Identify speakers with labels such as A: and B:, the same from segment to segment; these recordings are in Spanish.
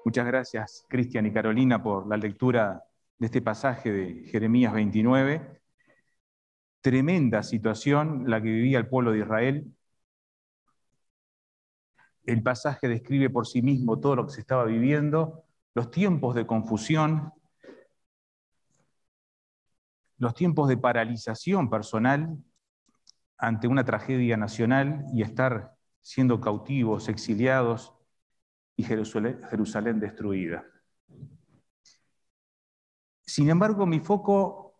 A: Muchas gracias, Cristian y Carolina, por la lectura de este pasaje de Jeremías 29. Tremenda situación la que vivía el pueblo de Israel. El pasaje describe por sí mismo todo lo que se estaba viviendo, los tiempos de confusión, los tiempos de paralización personal ante una tragedia nacional y estar siendo cautivos, exiliados y Jerusalén destruida. Sin embargo, mi foco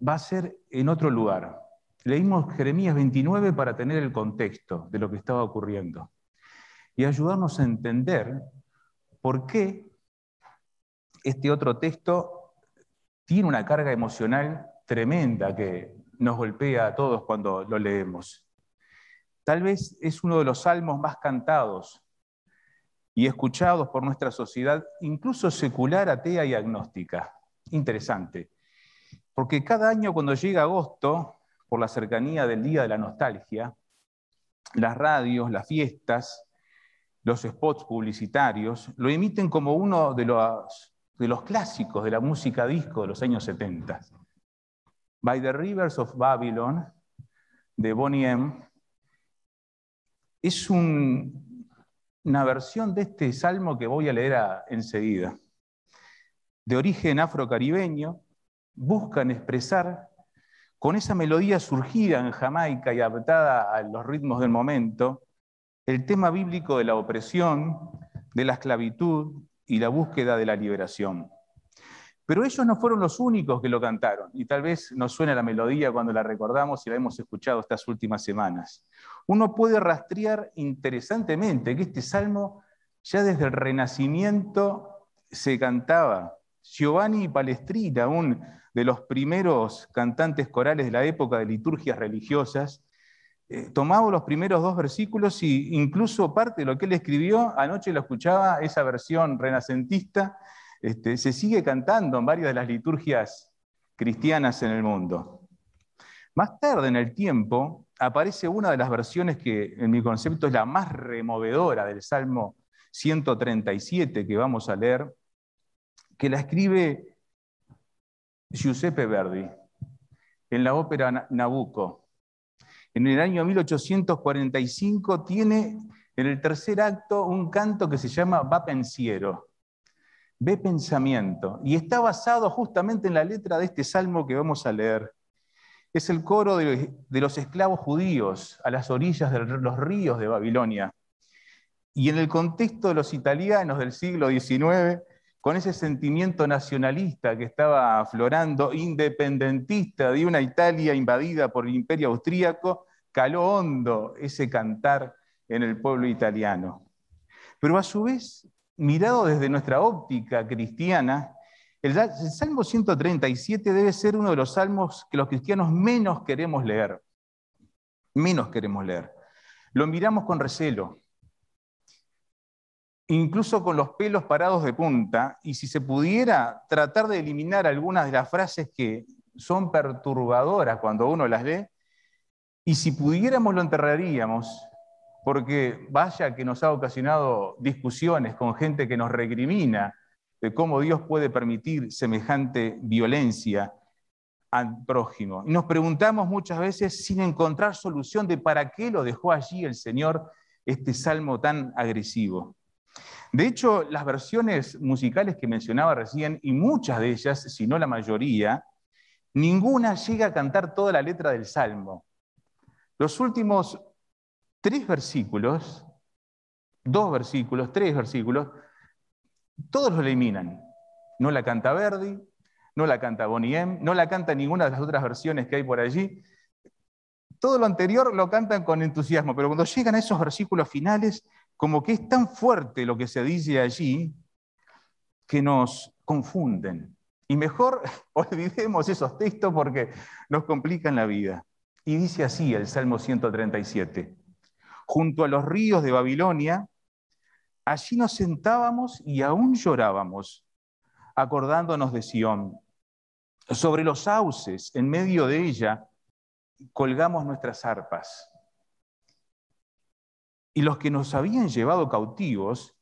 A: va a ser en otro lugar. Leímos Jeremías 29 para tener el contexto de lo que estaba ocurriendo y ayudarnos a entender por qué este otro texto tiene una carga emocional tremenda que nos golpea a todos cuando lo leemos. Tal vez es uno de los salmos más cantados y escuchados por nuestra sociedad, incluso secular, atea y agnóstica. Interesante, porque cada año cuando llega agosto, por la cercanía del Día de la Nostalgia, las radios, las fiestas, los spots publicitarios lo emiten como uno de los clásicos de la música disco de los años 70. By the Rivers of Babylon, de Boney M., es una versión de este salmo que voy a leer enseguida. De origen afrocaribeño, buscan expresar con esa melodía surgida en Jamaica y adaptada a los ritmos del momento, el tema bíblico de la opresión, de la esclavitud y la búsqueda de la liberación. Pero ellos no fueron los únicos que lo cantaron, y tal vez nos suena la melodía cuando la recordamos y la hemos escuchado estas últimas semanas. Uno puede rastrear interesantemente que este salmo ya desde el Renacimiento se cantaba. Giovanni Palestrina, un de los primeros cantantes corales de la época de liturgias religiosas, tomaba los primeros dos versículos e incluso parte de lo que él escribió, anoche lo escuchaba, esa versión renacentista, se sigue cantando en varias de las liturgias cristianas en el mundo. Más tarde en el tiempo aparece una de las versiones que en mi concepto es la más removedora del Salmo 137 que vamos a leer, que la escribe Giuseppe Verdi en la ópera Nabucco. En el año 1845 tiene en el tercer acto un canto que se llama Va pensiero, ve pensamiento, y está basado justamente en la letra de este salmo que vamos a leer. Es el coro de los esclavos judíos a las orillas de los ríos de Babilonia. Y en el contexto de los italianos del siglo XIX, con ese sentimiento nacionalista que estaba aflorando, independentista de una Italia invadida por el Imperio Austríaco, caló hondo ese cantar en el pueblo italiano. Pero a su vez, mirado desde nuestra óptica cristiana, el Salmo 137 debe ser uno de los salmos que los cristianos menos queremos leer. Menos queremos leer. Lo miramos con recelo, incluso con los pelos parados de punta, y si se pudiera tratar de eliminar algunas de las frases que son perturbadoras cuando uno las lee, y si pudiéramos lo enterraríamos, porque vaya que nos ha ocasionado discusiones con gente que nos recrimina de cómo Dios puede permitir semejante violencia al prójimo. Y nos preguntamos muchas veces sin encontrar solución de para qué lo dejó allí el Señor este salmo tan agresivo. De hecho, las versiones musicales que mencionaba recién, y muchas de ellas, si no la mayoría, ninguna llega a cantar toda la letra del salmo. Los últimos 3 versículos, 2 versículos, 3 versículos, todos lo eliminan. No la canta Verdi, no la canta Boney M., no la canta ninguna de las otras versiones que hay por allí. Todo lo anterior lo cantan con entusiasmo, pero cuando llegan a esos versículos finales, como que es tan fuerte lo que se dice allí, que nos confunden. Y mejor olvidemos esos textos porque nos complican la vida. Y dice así el Salmo 137. Junto a los ríos de Babilonia, allí nos sentábamos y aún llorábamos, acordándonos de Sión. Sobre los sauces, en medio de ella, colgamos nuestras arpas. Y los que nos habían llevado cautivos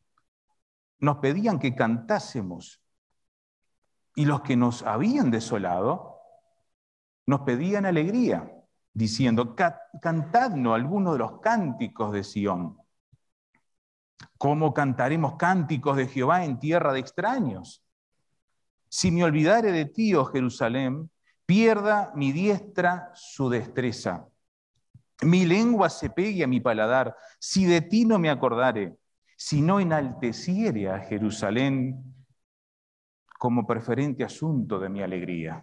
A: nos pedían que cantásemos. Y los que nos habían desolado nos pedían alegría, diciendo, cantadnos algunos de los cánticos de Sión. ¿Cómo cantaremos cánticos de Jehová en tierra de extraños? Si me olvidare de ti, oh Jerusalén, pierda mi diestra su destreza. Mi lengua se pegue a mi paladar, si de ti no me acordare, si no enalteciere a Jerusalén como preferente asunto de mi alegría.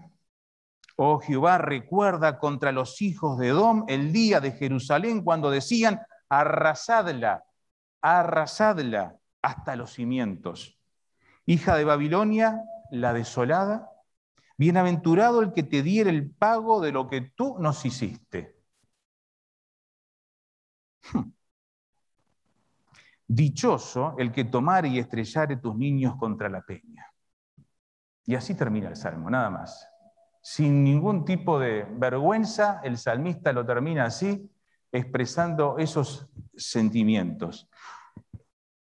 A: Oh Jehová, recuerda contra los hijos de Edom el día de Jerusalén cuando decían, arrasadla hasta los cimientos. Hija de Babilonia, la desolada, bienaventurado el que te diera el pago de lo que tú nos hiciste. Dichoso el que tomare y estrellare tus niños contra la peña. Y así termina el Salmo, nada más. Sin ningún tipo de vergüenza, el salmista lo termina así, expresando esos sentimientos.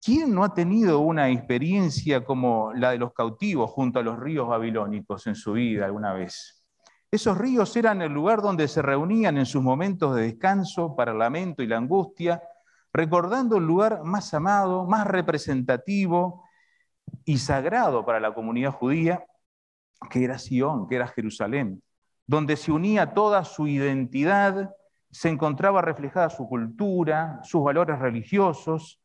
A: ¿Quién no ha tenido una experiencia como la de los cautivos junto a los ríos babilónicos en su vida alguna vez? Esos ríos eran el lugar donde se reunían en sus momentos de descanso para el lamento y la angustia, recordando el lugar más amado, más representativo y sagrado para la comunidad judía, que era Sion, que era Jerusalén, donde se unía toda su identidad, se encontraba reflejada su cultura, sus valores religiosos,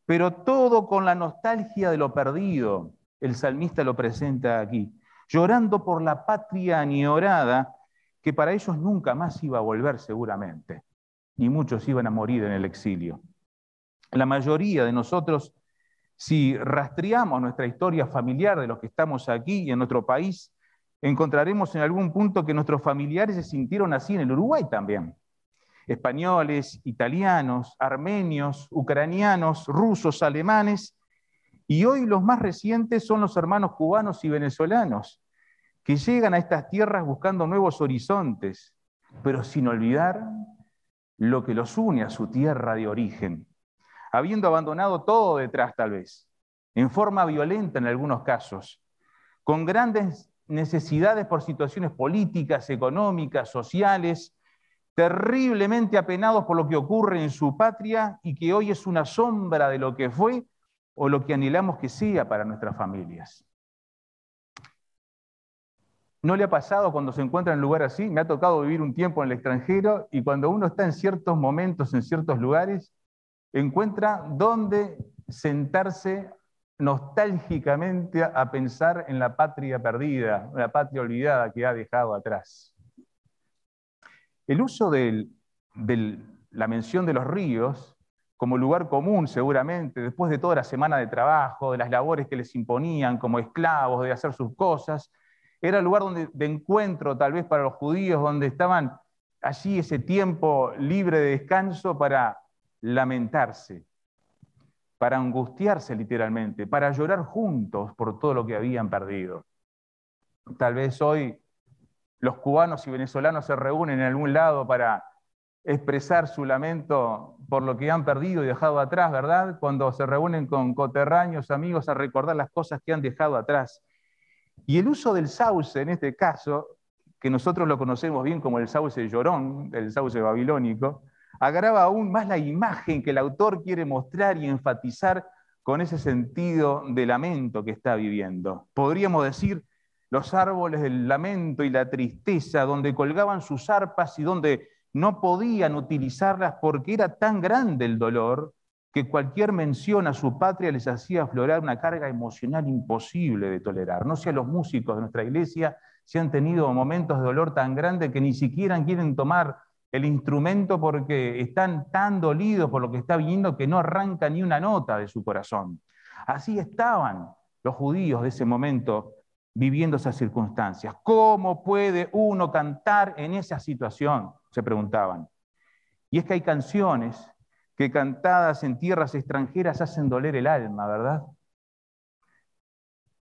A: pero todo con la nostalgia de lo perdido. El salmista lo presenta aquí, llorando por la patria añorada, que para ellos nunca más iba a volver seguramente, y muchos iban a morir en el exilio. La mayoría de nosotros, si rastreamos nuestra historia familiar de los que estamos aquí y en nuestro país, encontraremos en algún punto que nuestros familiares se sintieron así en el Uruguay también. Españoles, italianos, armenios, ucranianos, rusos, alemanes, y hoy los más recientes son los hermanos cubanos y venezolanos, que llegan a estas tierras buscando nuevos horizontes, pero sin olvidar lo que los une a su tierra de origen, habiendo abandonado todo detrás tal vez, en forma violenta en algunos casos, con grandes necesidades por situaciones políticas, económicas, sociales, terriblemente apenados por lo que ocurre en su patria y que hoy es una sombra de lo que fue o lo que anhelamos que sea para nuestras familias. ¿No le ha pasado cuando se encuentra en un lugar así? Me ha tocado vivir un tiempo en el extranjero y cuando uno está en ciertos momentos, en ciertos lugares, encuentra dónde sentarse nostálgicamente a pensar en la patria perdida, la patria olvidada que ha dejado atrás. El uso de la mención de los ríos como lugar común, seguramente, después de toda la semana de trabajo, de las labores que les imponían como esclavos, de hacer sus cosas, era el lugar de encuentro tal vez para los judíos, donde estaban allí ese tiempo libre de descanso para lamentarse, para angustiarse literalmente, para llorar juntos por todo lo que habían perdido. Tal vez hoy los cubanos y venezolanos se reúnen en algún lado para expresar su lamento por lo que han perdido y dejado atrás, ¿verdad? Cuando se reúnen con coterráneos, amigos, a recordar las cosas que han dejado atrás. Y el uso del sauce, en este caso, que nosotros lo conocemos bien como el sauce llorón, el sauce babilónico, agrava aún más la imagen que el autor quiere mostrar y enfatizar con ese sentido de lamento que está viviendo. Podríamos decir los árboles del lamento y la tristeza, donde colgaban sus arpas y donde no podían utilizarlas porque era tan grande el dolor que cualquier mención a su patria les hacía aflorar una carga emocional imposible de tolerar. No sé a los músicos de nuestra iglesia si han tenido momentos de dolor tan grande que ni siquiera quieren tomar el instrumento porque están tan dolidos por lo que está viniendo que no arranca ni una nota de su corazón. Así estaban los judíos de ese momento viviendo esas circunstancias. ¿Cómo puede uno cantar en esa situación?, se preguntaban. Y es que hay canciones que cantadas en tierras extranjeras hacen doler el alma, ¿verdad?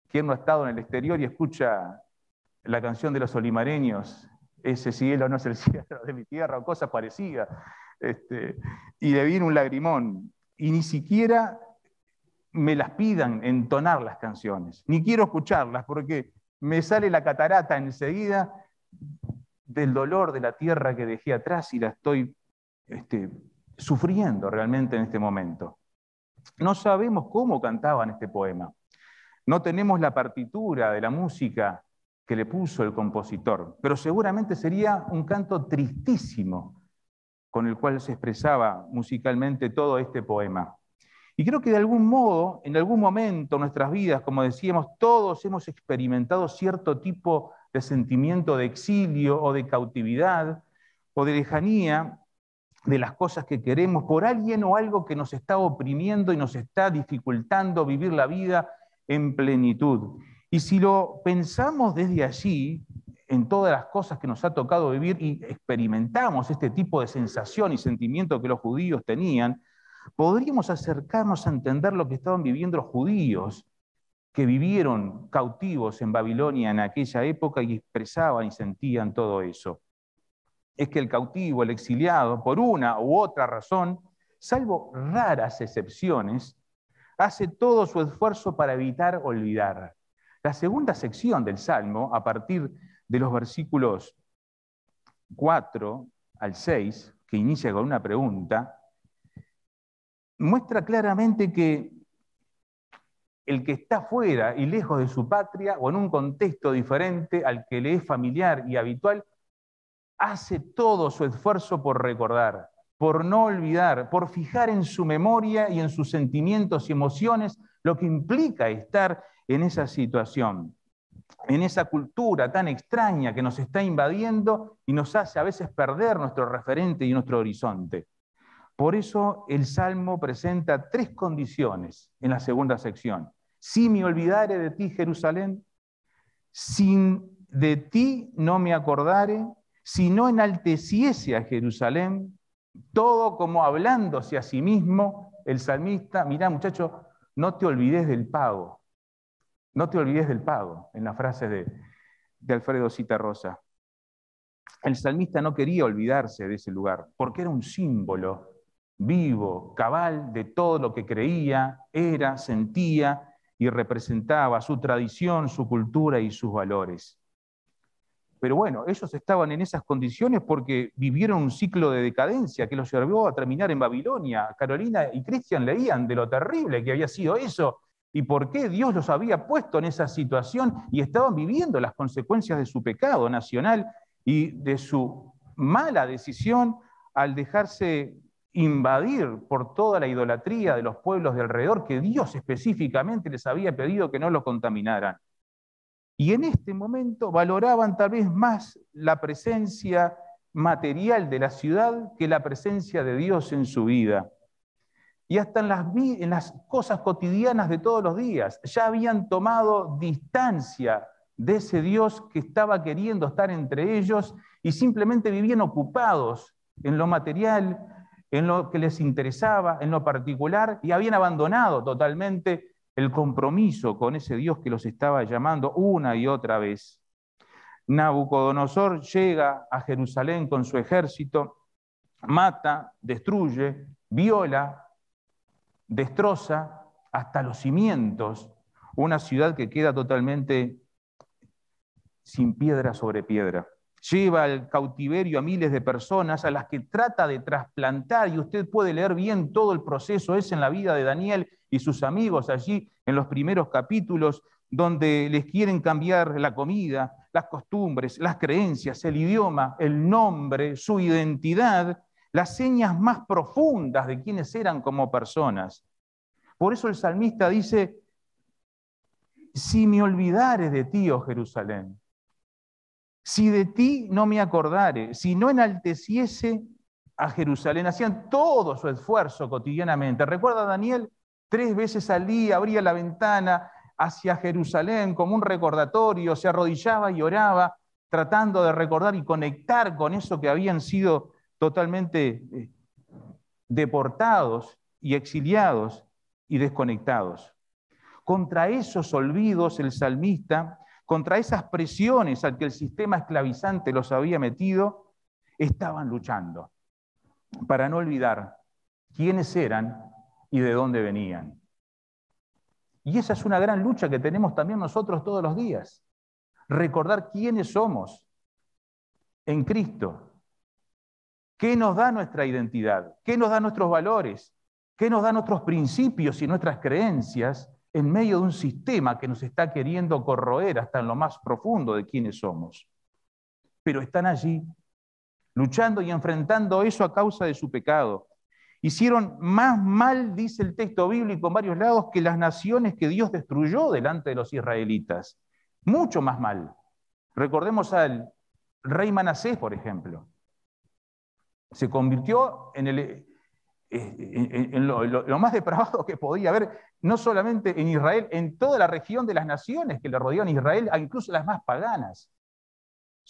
A: ¿Quién no ha estado en el exterior y escucha la canción de los olimareños? Ese cielo no es el cielo de mi tierra, o cosa parecida. Y le viene un lagrimón. Y ni siquiera me las pidan entonar las canciones, ni quiero escucharlas porque me sale la catarata enseguida del dolor de la tierra que dejé atrás y la estoy sufriendo realmente en este momento. No sabemos cómo cantaban este poema. No tenemos la partitura de la música que le puso el compositor, pero seguramente sería un canto tristísimo con el cual se expresaba musicalmente todo este poema. Y creo que de algún modo, en algún momento en nuestras vidas, como decíamos, todos hemos experimentado cierto tipo de sentimiento de exilio o de cautividad o de lejanía de las cosas que queremos por alguien o algo que nos está oprimiendo y nos está dificultando vivir la vida en plenitud. Y si lo pensamos desde allí, en todas las cosas que nos ha tocado vivir y experimentamos este tipo de sensación y sentimiento que los judíos tenían, podríamos acercarnos a entender lo que estaban viviendo los judíos que vivieron cautivos en Babilonia en aquella época y expresaban y sentían todo eso. Es que el cautivo, el exiliado, por una u otra razón, salvo raras excepciones, hace todo su esfuerzo para evitar olvidar. La segunda sección del Salmo, a partir de los versículos 4 al 6, que inicia con una pregunta, muestra claramente que el que está fuera y lejos de su patria o en un contexto diferente al que le es familiar y habitual, hace todo su esfuerzo por recordar, por no olvidar, por fijar en su memoria y en sus sentimientos y emociones lo que implica estar en esa situación, en esa cultura tan extraña que nos está invadiendo y nos hace a veces perder nuestro referente y nuestro horizonte. Por eso el Salmo presenta tres condiciones en la segunda sección. Si me olvidare de ti, Jerusalén, si de ti no me acordare, si no enalteciese a Jerusalén, todo como hablándose a sí mismo, el salmista, mirá muchacho, no te olvides del pago, no te olvides del pago, en la frase de Alfredo Zitarrosa. El salmista no quería olvidarse de ese lugar, porque era un símbolo vivo, cabal de todo lo que creía, era, sentía y representaba su tradición, su cultura y sus valores. Pero bueno, ellos estaban en esas condiciones porque vivieron un ciclo de decadencia que los llevó a terminar en Babilonia. Carolina y Cristian leían de lo terrible que había sido eso y por qué Dios los había puesto en esa situación y estaban viviendo las consecuencias de su pecado nacional y de su mala decisión al dejarse invadir por toda la idolatría de los pueblos de alrededor que Dios específicamente les había pedido que no lo contaminaran. Y en este momento valoraban tal vez más la presencia material de la ciudad que la presencia de Dios en su vida. Y hasta en las cosas cotidianas de todos los días, ya habían tomado distancia de ese Dios que estaba queriendo estar entre ellos y simplemente vivían ocupados en lo material, en lo que les interesaba, en lo particular, y habían abandonado totalmente el compromiso con ese Dios que los estaba llamando una y otra vez. Nabucodonosor llega a Jerusalén con su ejército, mata, destruye, viola, destroza hasta los cimientos una ciudad que queda totalmente sin piedra sobre piedra. Lleva al cautiverio a miles de personas a las que trata de trasplantar, y usted puede leer bien todo el proceso ese en la vida de Daniel y sus amigos allí en los primeros capítulos, donde les quieren cambiar la comida, las costumbres, las creencias, el idioma, el nombre, su identidad, las señas más profundas de quiénes eran como personas. Por eso el salmista dice, si me olvidare de ti, oh Jerusalén, si de ti no me acordare, si no enalteciese a Jerusalén, hacían todo su esfuerzo cotidianamente. ¿Recuerda Daniel? 3 veces al día abría la ventana hacia Jerusalén como un recordatorio, se arrodillaba y oraba, tratando de recordar y conectar con eso que habían sido totalmente deportados y exiliados y desconectados. Contra esos olvidos el salmista, contra esas presiones al que el sistema esclavizante los había metido, estaban luchando para no olvidar quiénes eran y de dónde venían. Y esa es una gran lucha que tenemos también nosotros todos los días. Recordar quiénes somos en Cristo. ¿Qué nos da nuestra identidad? ¿Qué nos da nuestros valores? ¿Qué nos da nuestros principios y nuestras creencias en medio de un sistema que nos está queriendo corroer hasta en lo más profundo de quiénes somos? Pero están allí, luchando y enfrentando eso a causa de su pecado. Hicieron más mal, dice el texto bíblico en varios lados, que las naciones que Dios destruyó delante de los israelitas. Mucho más mal. Recordemos al rey Manasés, por ejemplo. Se convirtió en lo más depravado que podía haber, no solamente en Israel, en toda la región de las naciones que le rodeaban a Israel, incluso las más paganas,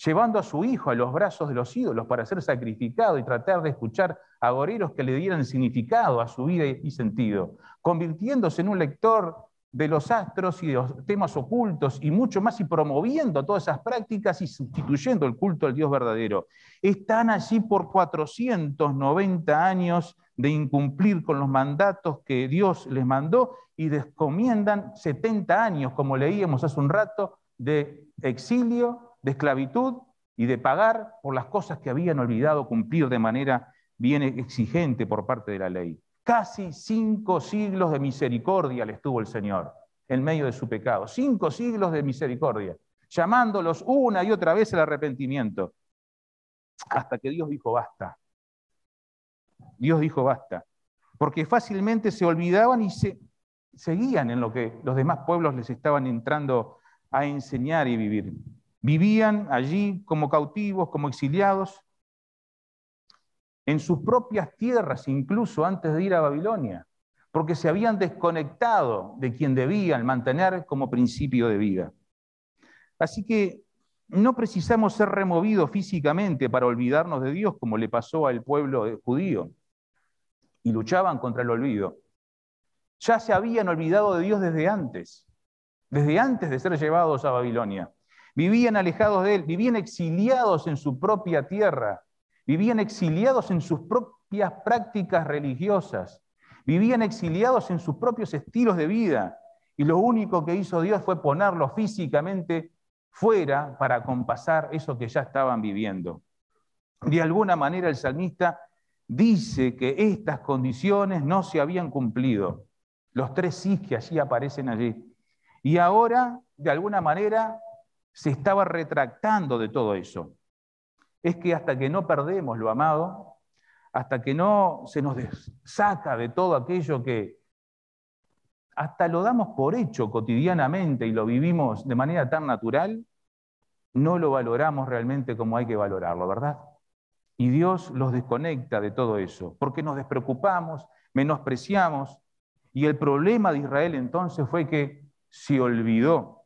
A: llevando a su hijo a los brazos de los ídolos para ser sacrificado y tratar de escuchar agoreros que le dieran significado a su vida y sentido, convirtiéndose en un lector de los astros y de los temas ocultos y mucho más, y promoviendo todas esas prácticas y sustituyendo el culto al Dios verdadero. Están allí por 490 años de incumplir con los mandatos que Dios les mandó y descomiendan 70 años, como leíamos hace un rato, de exilio, de esclavitud y de pagar por las cosas que habían olvidado cumplir de manera bien exigente por parte de la ley. Casi 5 siglos de misericordia les tuvo el Señor en medio de su pecado. 5 siglos de misericordia, llamándolos una y otra vez al arrepentimiento, hasta que Dios dijo basta. Dios dijo basta, porque fácilmente se olvidaban y seguían en lo que los demás pueblos les estaban entrando a enseñar y vivir. Vivían allí como cautivos, como exiliados, en sus propias tierras, incluso antes de ir a Babilonia, porque se habían desconectado de quien debían mantener como principio de vida. Así que no precisamos ser removidos físicamente para olvidarnos de Dios, como le pasó al pueblo judío, y luchaban contra el olvido. Ya se habían olvidado de Dios desde antes de ser llevados a Babilonia. Vivían alejados de Él, vivían exiliados en su propia tierra, vivían exiliados en sus propias prácticas religiosas, vivían exiliados en sus propios estilos de vida, y lo único que hizo Dios fue ponerlos físicamente fuera para acompasar eso que ya estaban viviendo. De alguna manera el salmista dice que estas condiciones no se habían cumplido. Los 3 sí que allí aparecen allí. Y ahora, de alguna manera, se estaba retractando de todo eso. Es que hasta que no perdemos lo amado, hasta que no se nos saca de todo aquello que hasta lo damos por hecho cotidianamente y lo vivimos de manera tan natural, no lo valoramos realmente como hay que valorarlo, ¿verdad? Y Dios los desconecta de todo eso, porque nos despreocupamos, menospreciamos, y el problema de Israel entonces fue que se olvidó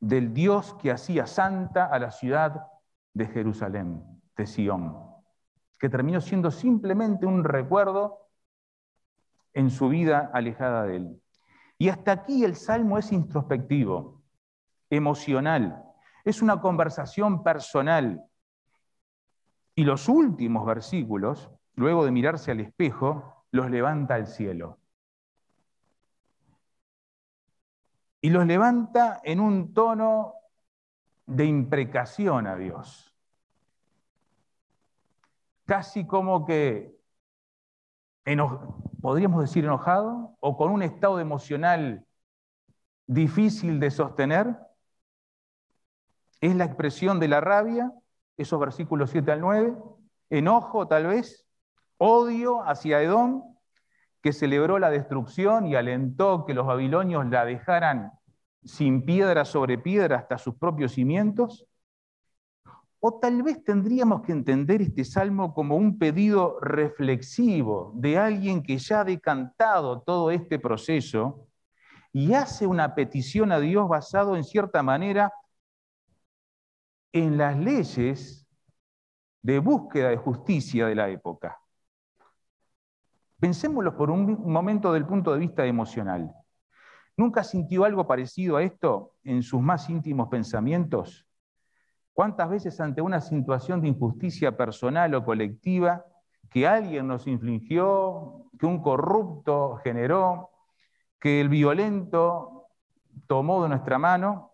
A: del Dios que hacía santa a la ciudad de Jerusalén, de Sión, que terminó siendo simplemente un recuerdo en su vida alejada de él. Y hasta aquí el Salmo es introspectivo, emocional, es una conversación personal. Y los últimos versículos, luego de mirarse al espejo, los levanta al cielo. Y los levanta en un tono de imprecación a Dios. Casi como que, podríamos decir enojado, o con un estado emocional difícil de sostener. Es la expresión de la rabia, esos versículos 7 al 9, enojo tal vez, odio hacia Edom, que celebró la destrucción y alentó que los babilonios la dejaran sin piedra sobre piedra hasta sus propios cimientos. O tal vez tendríamos que entender este salmo como un pedido reflexivo de alguien que ya ha decantado todo este proceso y hace una petición a Dios basado en cierta manera en las leyes de búsqueda de justicia de la época. Pensémoslo por un momento del punto de vista emocional. ¿Nunca sintió algo parecido a esto en sus más íntimos pensamientos? ¿Cuántas veces ante una situación de injusticia personal o colectiva que alguien nos infligió, que un corrupto generó, que el violento tomó de nuestra mano,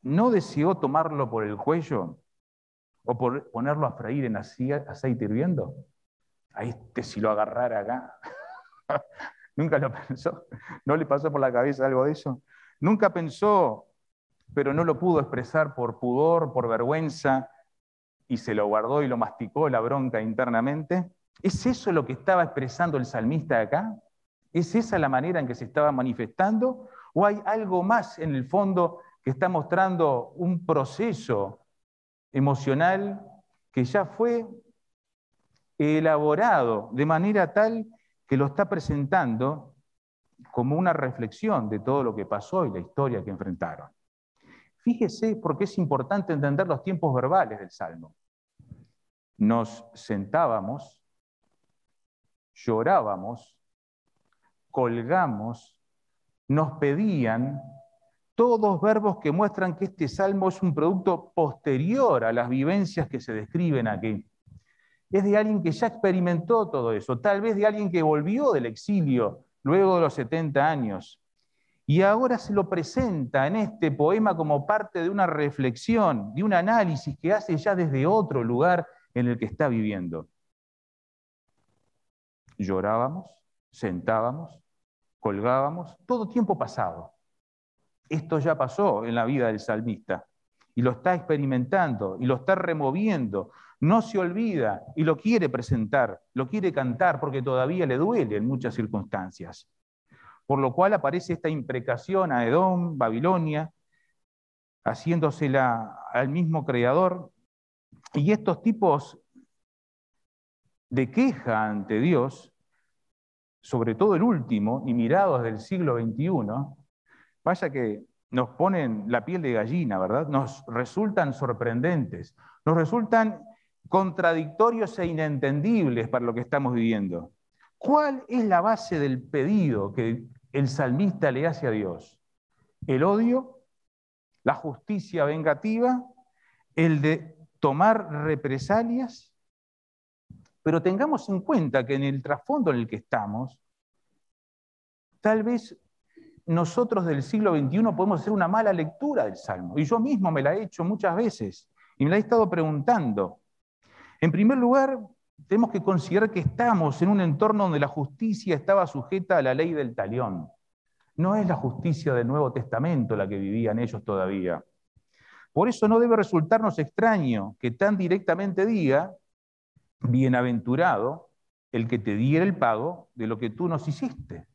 A: no deseó tomarlo por el cuello o por ponerlo a freír en aceite hirviendo. A este si lo agarrara acá. Nunca lo pensó. ¿No le pasó por la cabeza algo de eso? Nunca pensó, pero no lo pudo expresar por pudor, por vergüenza, y se lo guardó y lo masticó la bronca internamente. ¿Es eso lo que estaba expresando el salmista acá? ¿Es esa la manera en que se estaba manifestando? ¿O hay algo más en el fondo que está mostrando un proceso emocional que ya fue elaborado de manera tal que lo está presentando como una reflexión de todo lo que pasó y la historia que enfrentaron? Fíjese por qué es importante entender los tiempos verbales del Salmo. Nos sentábamos, llorábamos, colgamos, nos pedían, todos verbos que muestran que este salmo es un producto posterior a las vivencias que se describen aquí. Es de alguien que ya experimentó todo eso, tal vez de alguien que volvió del exilio luego de los 70 años. Y ahora se lo presenta en este poema como parte de una reflexión, de un análisis que hace ya desde otro lugar en el que está viviendo. Llorábamos, sentábamos, colgábamos, todo tiempo pasado. Esto ya pasó en la vida del salmista y lo está experimentando y lo está removiendo. No se olvida y lo quiere presentar, lo quiere cantar porque todavía le duele en muchas circunstancias. Por lo cual aparece esta imprecación a Edom, Babilonia, haciéndosela al mismo creador. Y estos tipos de queja ante Dios, sobre todo el último, y mirados del siglo XXI, vaya que nos ponen la piel de gallina, ¿verdad? Nos resultan sorprendentes, nos resultan contradictorios e inentendibles para lo que estamos viviendo. ¿Cuál es la base del pedido que el salmista le hace a Dios? ¿El odio? ¿La justicia vengativa? ¿El de tomar represalias? Pero tengamos en cuenta que en el trasfondo en el que estamos, tal vez nosotros del siglo XXI podemos hacer una mala lectura del Salmo. Y yo mismo me la he hecho muchas veces y me la he estado preguntando. En primer lugar, tenemos que considerar que estamos en un entorno donde la justicia estaba sujeta a la ley del talión. No es la justicia del Nuevo Testamento la que vivían ellos todavía. Por eso no debe resultarnos extraño que tan directamente diga: bienaventurado el que te diera el pago de lo que tú nos hiciste.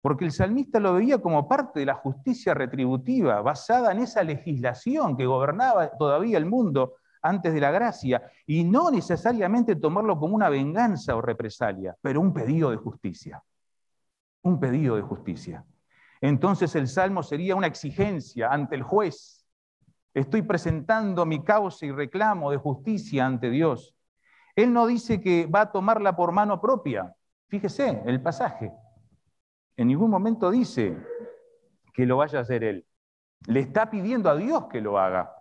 A: Porque el salmista lo veía como parte de la justicia retributiva, basada en esa legislación que gobernaba todavía el mundo antes de la gracia, y no necesariamente tomarlo como una venganza o represalia, pero un pedido de justicia. Un pedido de justicia. Entonces el salmo sería una exigencia ante el juez. Estoy presentando mi causa y reclamo de justicia ante Dios. Él no dice que va a tomarla por mano propia. Fíjese el pasaje. En ningún momento dice que lo vaya a hacer él. Le está pidiendo a Dios que lo haga.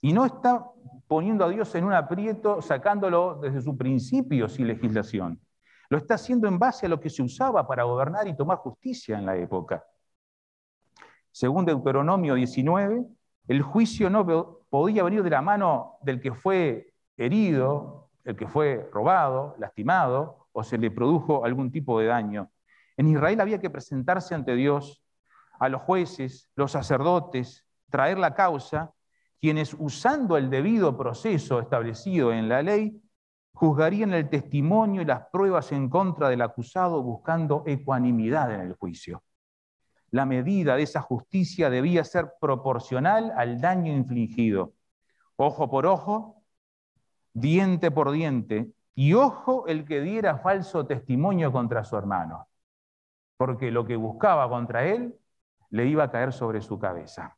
A: Y no está poniendo a Dios en un aprieto, sacándolo desde su principios y legislación. Lo está haciendo en base a lo que se usaba para gobernar y tomar justicia en la época. Según Deuteronomio 19, el juicio no podía venir de la mano del que fue herido, el que fue robado, lastimado, o se le produjo algún tipo de daño. En Israel había que presentarse ante Dios, a los jueces, los sacerdotes, traer la causa, quienes, usando el debido proceso establecido en la ley, juzgarían el testimonio y las pruebas en contra del acusado, buscando ecuanimidad en el juicio. La medida de esa justicia debía ser proporcional al daño infligido. Ojo por ojo, diente por diente, y ojo el que diera falso testimonio contra su hermano, porque lo que buscaba contra él le iba a caer sobre su cabeza.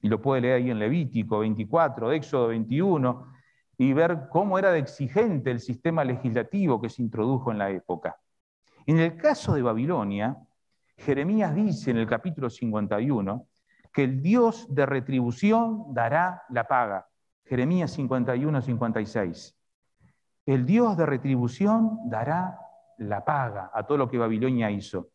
A: Y lo puede leer ahí en Levítico 24, Éxodo 21, y ver cómo era de exigente el sistema legislativo que se introdujo en la época. En el caso de Babilonia, Jeremías dice en el capítulo 51 que el Dios de retribución dará la paga. Jeremías 51, 56. El Dios de retribución dará la paga a todo lo que Babilonia hizo.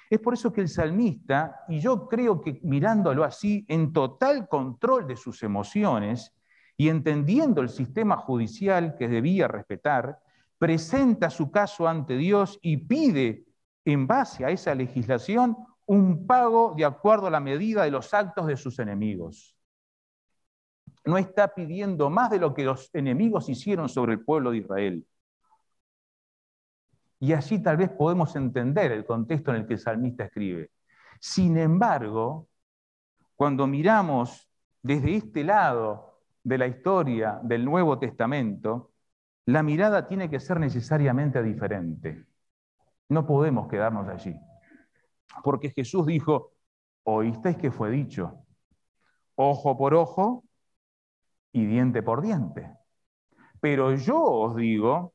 A: Es por eso que el salmista, y yo creo que mirándolo así, en total control de sus emociones y entendiendo el sistema judicial que debía respetar, presenta su caso ante Dios y pide, en base a esa legislación, un pago de acuerdo a la medida de los actos de sus enemigos. No está pidiendo más de lo que los enemigos hicieron sobre el pueblo de Israel. Y allí tal vez podemos entender el contexto en el que el salmista escribe. Sin embargo, cuando miramos desde este lado de la historia del Nuevo Testamento, la mirada tiene que ser necesariamente diferente. No podemos quedarnos allí. Porque Jesús dijo, oísteis que fue dicho, ojo por ojo y diente por diente. Pero yo os digo,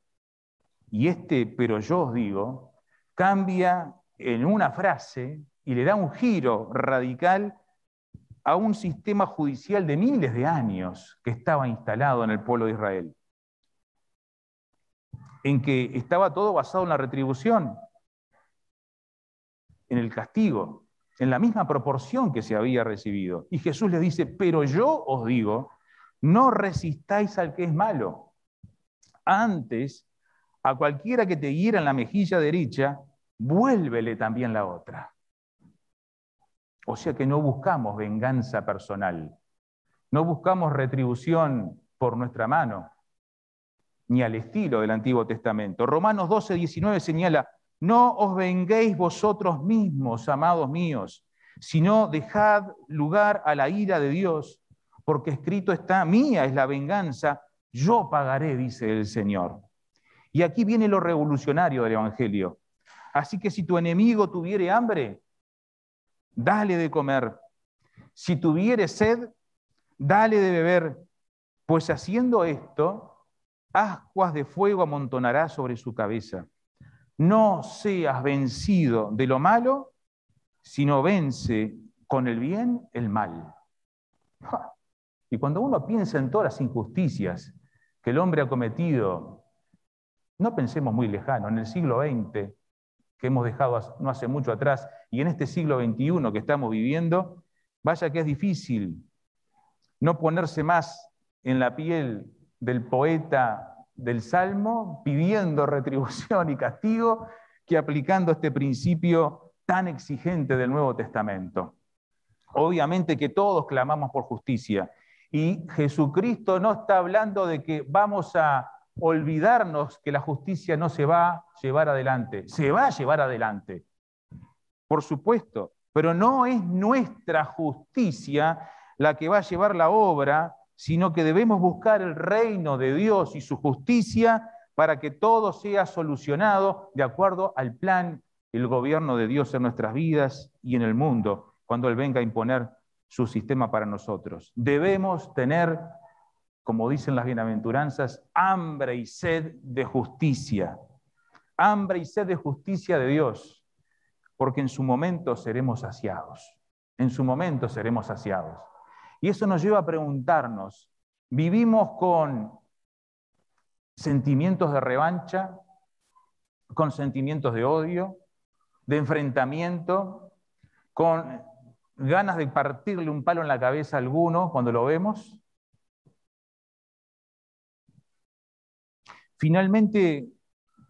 A: y pero yo os digo, cambia en una frase y le da un giro radical a un sistema judicial de miles de años que estaba instalado en el pueblo de Israel, en que estaba todo basado en la retribución, en el castigo, en la misma proporción que se había recibido. Y Jesús les dice, pero yo os digo, no resistáis al que es malo. Antes, a cualquiera que te hiera en la mejilla derecha, vuélvele también la otra. O sea que no buscamos venganza personal, no buscamos retribución por nuestra mano, ni al estilo del Antiguo Testamento. Romanos 12:19 señala, no os venguéis vosotros mismos, amados míos, sino dejad lugar a la ira de Dios, porque escrito está, mía es la venganza, yo pagaré, dice el Señor. Y aquí viene lo revolucionario del Evangelio. Así que si tu enemigo tuviere hambre, dale de comer. Si tuviere sed, dale de beber, pues haciendo esto, ascuas de fuego amontonará sobre su cabeza. No seas vencido de lo malo, sino vence con el bien el mal. Y cuando uno piensa en todas las injusticias que el hombre ha cometido, no pensemos muy lejano, en el siglo XX, que hemos dejado no hace mucho atrás, y en este siglo XXI que estamos viviendo, vaya que es difícil no ponerse más en la piel del poeta del Salmo, pidiendo retribución y castigo, que aplicando este principio tan exigente del Nuevo Testamento. Obviamente que todos clamamos por justicia, y Jesucristo no está hablando de que vamos a olvidarnos que la justicia no se va a llevar adelante. Se va a llevar adelante, por supuesto, pero no es nuestra justicia la que va a llevar la obra, sino que debemos buscar el reino de Dios y su justicia para que todo sea solucionado de acuerdo al plan y el gobierno de Dios en nuestras vidas y en el mundo, cuando Él venga a imponer su sistema para nosotros. Debemos tener, como dicen las bienaventuranzas, hambre y sed de justicia. Hambre y sed de justicia de Dios, porque en su momento seremos saciados. En su momento seremos saciados. Y eso nos lleva a preguntarnos, ¿vivimos con sentimientos de revancha, con sentimientos de odio, de enfrentamiento, con ganas de partirle un palo en la cabeza a alguno cuando lo vemos? Finalmente,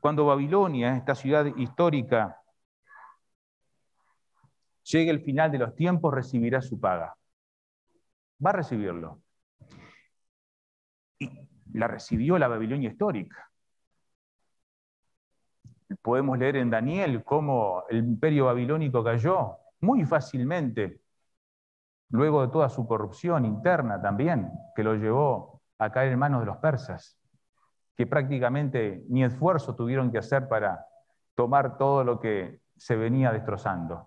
A: cuando Babilonia, esta ciudad histórica, llegue el final de los tiempos, recibirá su paga. Va a recibirlo. Y la recibió la Babilonia histórica. Podemos leer en Daniel cómo el imperio babilónico cayó muy fácilmente, luego de toda su corrupción interna también, que lo llevó a caer en manos de los persas, que prácticamente ni esfuerzo tuvieron que hacer para tomar todo lo que se venía destrozando.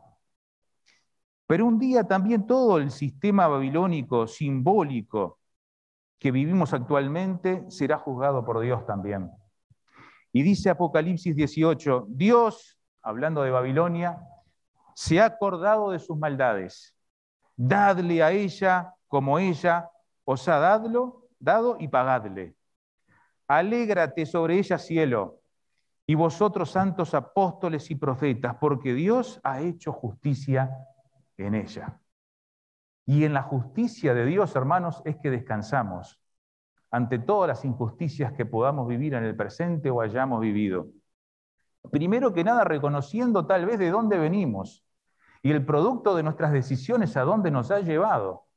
A: Pero un día también todo el sistema babilónico simbólico que vivimos actualmente será juzgado por Dios también. Y dice Apocalipsis 18, Dios, hablando de Babilonia, se ha acordado de sus maldades. Dadle a ella como ella os ha dado y pagadle. Alégrate sobre ella, cielo, y vosotros santos apóstoles y profetas, porque Dios ha hecho justicia en ella. Y en la justicia de Dios, hermanos, es que descansamos ante todas las injusticias que podamos vivir en el presente o hayamos vivido. Primero que nada, reconociendo tal vez de dónde venimos y el producto de nuestras decisiones a dónde nos ha llevado.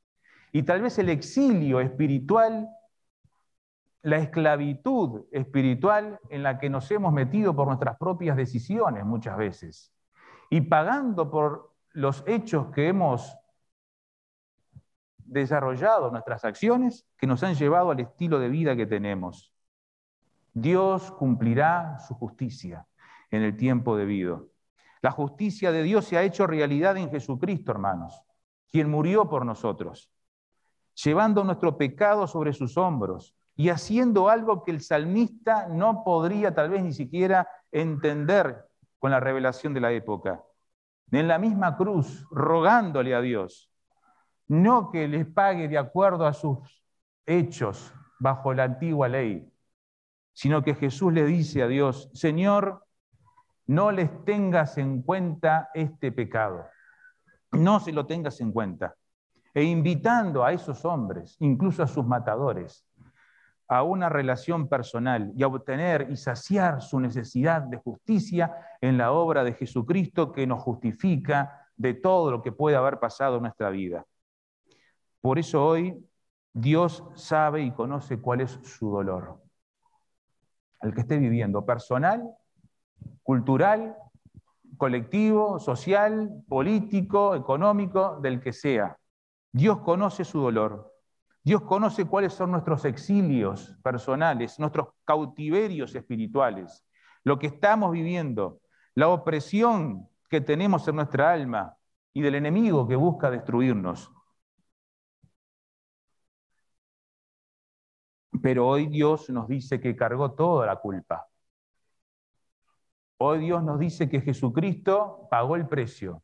A: Y tal vez el exilio espiritual, la esclavitud espiritual en la que nos hemos metido por nuestras propias decisiones muchas veces. Y pagando por los hechos que hemos desarrollado, nuestras acciones, que nos han llevado al estilo de vida que tenemos. Dios cumplirá su justicia en el tiempo debido. La justicia de Dios se ha hecho realidad en Jesucristo, hermanos, quien murió por nosotros, llevando nuestro pecado sobre sus hombros y haciendo algo que el salmista no podría tal vez ni siquiera entender con la revelación de la época. En la misma cruz, rogándole a Dios, no que les pague de acuerdo a sus hechos bajo la antigua ley, sino que Jesús le dice a Dios, Señor, no les tengas en cuenta este pecado, no se lo tengas en cuenta. E invitando a esos hombres, incluso a sus matadores, a una relación personal y a obtener y saciar su necesidad de justicia en la obra de Jesucristo que nos justifica de todo lo que puede haber pasado en nuestra vida. Por eso hoy Dios sabe y conoce cuál es su dolor. El que esté viviendo, personal, cultural, colectivo, social, político, económico, del que sea. Dios conoce su dolor. Dios conoce cuáles son nuestros exilios personales, nuestros cautiverios espirituales, lo que estamos viviendo, la opresión que tenemos en nuestra alma y del enemigo que busca destruirnos. Pero hoy Dios nos dice que cargó toda la culpa. Hoy Dios nos dice que Jesucristo pagó el precio.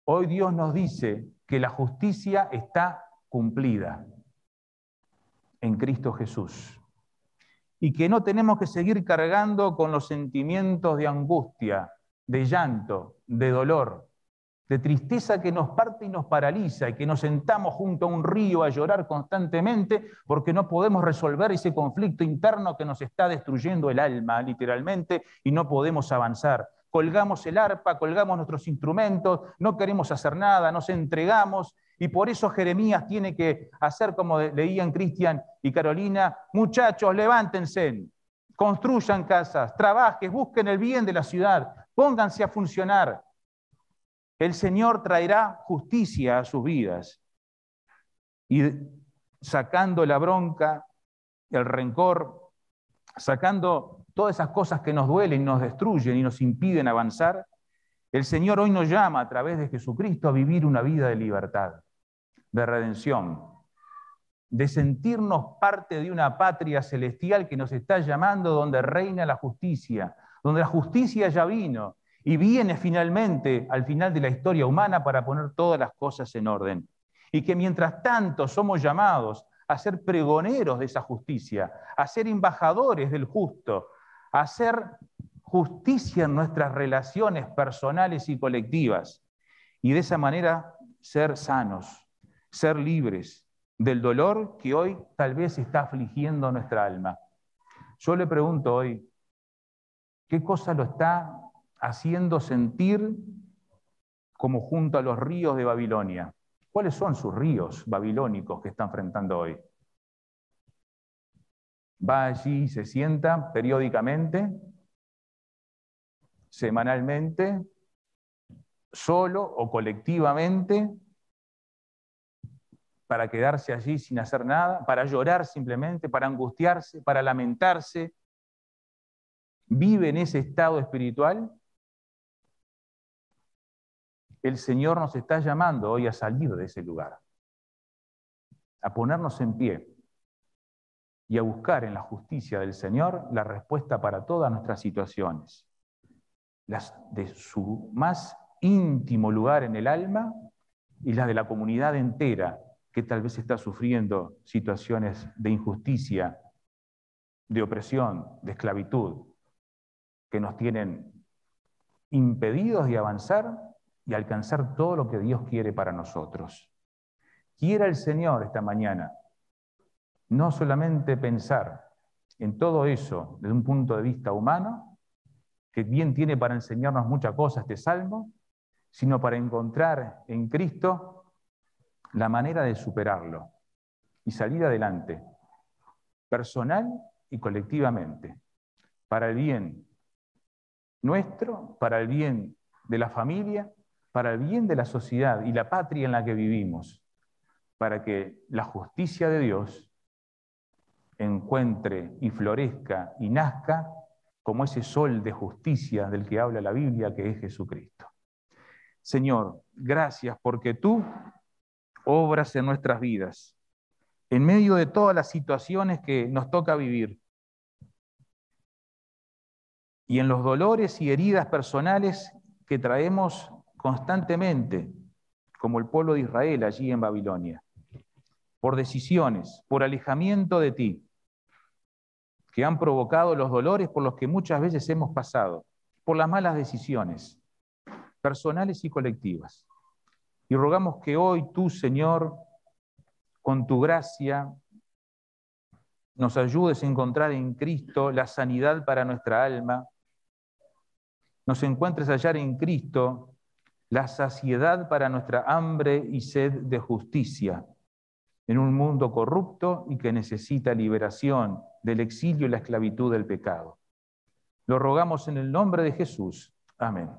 A: Hoy Dios nos dice que la justicia está cumplida en Cristo Jesús. Y que no tenemos que seguir cargando con los sentimientos de angustia, de llanto, de dolor, de tristeza que nos parte y nos paraliza, y que nos sentamos junto a un río a llorar constantemente porque no podemos resolver ese conflicto interno que nos está destruyendo el alma, literalmente, y no podemos avanzar. Colgamos el arpa, colgamos nuestros instrumentos, no queremos hacer nada, nos entregamos, y por eso Jeremías tiene que hacer como leían Cristian y Carolina, muchachos, levántense, construyan casas, trabajen, busquen el bien de la ciudad, pónganse a funcionar. El Señor traerá justicia a sus vidas. Y sacando la bronca, el rencor, sacando todas esas cosas que nos duelen, nos destruyen y nos impiden avanzar, el Señor hoy nos llama a través de Jesucristo a vivir una vida de libertad, de redención, de sentirnos parte de una patria celestial que nos está llamando donde reina la justicia, donde la justicia ya vino, y viene finalmente al final de la historia humana para poner todas las cosas en orden. Y que mientras tanto somos llamados a ser pregoneros de esa justicia, a ser embajadores del justo, a hacer justicia en nuestras relaciones personales y colectivas. Y de esa manera ser sanos, ser libres del dolor que hoy tal vez está afligiendo nuestra alma. Yo le pregunto hoy, ¿qué cosa lo está haciendo sentir como junto a los ríos de Babilonia? ¿Cuáles son sus ríos babilónicos que está enfrentando hoy? Va allí y se sienta periódicamente, semanalmente, solo o colectivamente, para quedarse allí sin hacer nada, para llorar simplemente, para angustiarse, para lamentarse. ¿Vive en ese estado espiritual? El Señor nos está llamando hoy a salir de ese lugar, a ponernos en pie y a buscar en la justicia del Señor la respuesta para todas nuestras situaciones, las de su más íntimo lugar en el alma y las de la comunidad entera que tal vez está sufriendo situaciones de injusticia, de opresión, de esclavitud. que nos tienen impedidos de avanzar y alcanzar todo lo que Dios quiere para nosotros. Quiera el Señor esta mañana no solamente pensar en todo eso desde un punto de vista humano, que bien tiene para enseñarnos muchas cosas este salmo, sino para encontrar en Cristo la manera de superarlo y salir adelante, personal y colectivamente, para el bien nuestro, para el bien de la familia, para el bien de la sociedad y la patria en la que vivimos, para que la justicia de Dios encuentre y florezca y nazca como ese sol de justicia del que habla la Biblia, que es Jesucristo. Señor, gracias porque tú obras en nuestras vidas, en medio de todas las situaciones que nos toca vivir, y en los dolores y heridas personales que traemos constantemente, como el pueblo de Israel allí en Babilonia, por decisiones, por alejamiento de ti, que han provocado los dolores por los que muchas veces hemos pasado, por las malas decisiones, personales y colectivas. Y rogamos que hoy tú, Señor, con tu gracia, nos ayudes a encontrar en Cristo la sanidad para nuestra alma, nos encuentres a hallar en Cristo la saciedad para nuestra hambre y sed de justicia, en un mundo corrupto y que necesita liberación del exilio y la esclavitud del pecado. Lo rogamos en el nombre de Jesús. Amén.